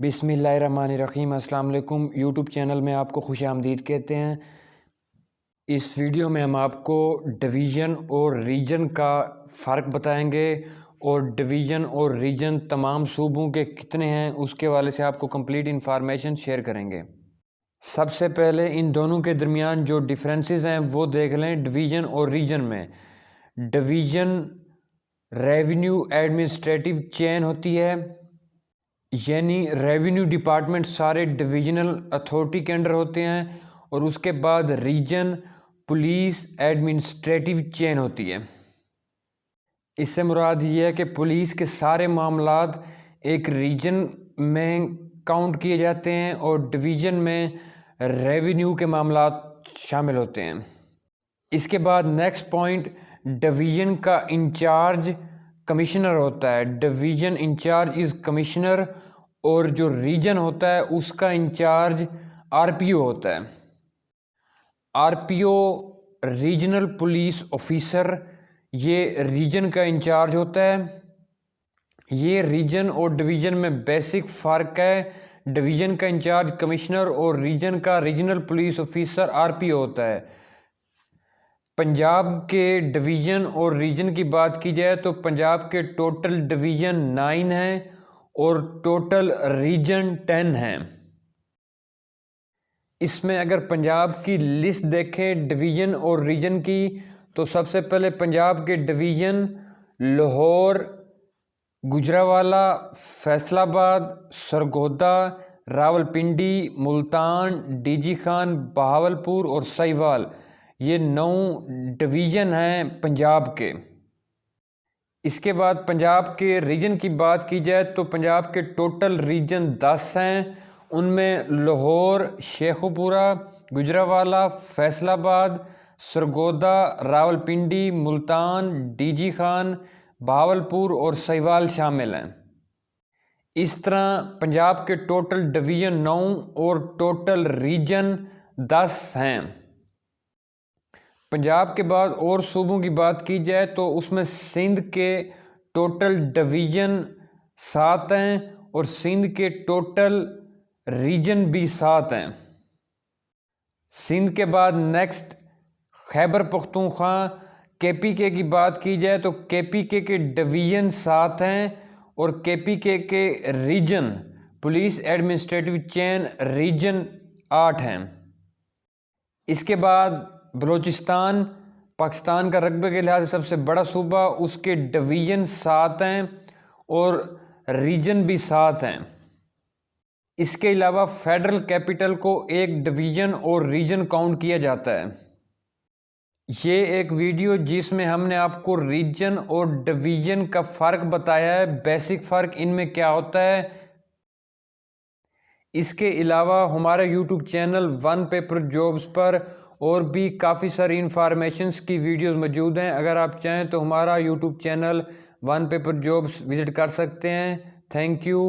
बिस्मिल्लाहिर्रहमानिर्रहीम। अस्सलाम वालेकुम। यूट्यूब चैनल में आपको खुश आमदीद कहते हैं। इस वीडियो में हम आपको डिवीज़न और रीजन का फ़र्क बताएंगे और डिवीज़न और रीजन तमाम सूबों के कितने हैं उसके वाले से आपको कंप्लीट इन्फॉर्मेशन शेयर करेंगे। सबसे पहले इन दोनों के दरमियान जो डिफरेंसेस हैं वो देख लें। डिवीज़न और रीजन में डिवीज़न रेवेन्यू एडमिनिस्ट्रेटिव चेन होती है, यानी रेवेन्यू डिपार्टमेंट सारे डिविजनल अथॉरिटी के अंडर होते हैं, और उसके बाद रीजन पुलिस एडमिनिस्ट्रेटिव चेन होती है। इससे मुराद ये है कि पुलिस के सारे मामलात एक रीजन में काउंट किए जाते हैं और डिवीज़न में रेवेन्यू के मामलात शामिल होते हैं। इसके बाद नेक्स्ट पॉइंट, डिवीज़न का इंचार्ज कमिश्नर होता है। डिवीज़न इंचार्ज इज़ कमिश्नर, और जो रीजन होता है उसका इंचार्ज आरपीओ होता है। आरपीओ रीजनल पुलिस ऑफिसर, ये रीजन का इंचार्ज होता है। ये रीजन और डिवीज़न में बेसिक फ़र्क है। डिवीज़न का इंचार्ज कमिश्नर और रीजन का रीजनल पुलिस ऑफिसर आरपीओ होता है। पंजाब के डिवीज़न और रीजन की बात की जाए तो पंजाब के टोटल डिवीज़न 9 हैं और टोटल रीजन 10 हैं। इसमें अगर पंजाब की लिस्ट देखें डिवीज़न और रीजन की, तो सबसे पहले पंजाब के डिवीज़न लाहौर, गुजरावाला, फैसलाबाद, सरगोदा, रावलपिंडी, मुल्तान, डीजी खान, बहावलपुर और साहिवाल, ये 9 डिवीज़न हैं पंजाब के। इसके बाद पंजाब के रीजन की बात की जाए तो पंजाब के टोटल रीजन 10 हैं। उनमें लाहौर, शेखुपुरा, गुजरावाला, फैसलाबाद, सरगोदा, रावलपिंडी, मुल्तान, डीजी खान, बहावलपुर और साहिवाल शामिल हैं। इस तरह पंजाब के टोटल डिवीज़न 9 और टोटल रीजन 10 हैं। पंजाब के बाद और सूबों की बात की जाए तो उसमें सिंध के टोटल डिवीज़न 7 हैं और सिंध के टोटल रीजन भी 7 हैं। सिंध के बाद नेक्स्ट खैबर पख्तूनख्वा, केपीके की बात की जाए तो केपीके के डिवीज़न 7 हैं और केपीके के region police administrative chain region 8 हैं। इसके बाद बलूचिस्तान पाकिस्तान का रकबे के लिहाज से सबसे बड़ा सूबा, उसके डिवीज़न 7 हैं और रीजन भी 7 हैं। इसके अलावा फेडरल कैपिटल को एक डिवीज़न और रीजन काउंट किया जाता है। ये एक वीडियो जिसमें हमने आपको रीजन और डिवीज़न का फ़र्क बताया है, बेसिक फ़र्क इनमें क्या होता है। इसके अलावा हमारे YouTube channel one paper jobs पर और भी काफ़ी सारी इंफॉर्मेशंस की वीडियोस मौजूद हैं। अगर आप चाहें तो हमारा YouTube channel one paper jobs visit कर सकते हैं। Thank you.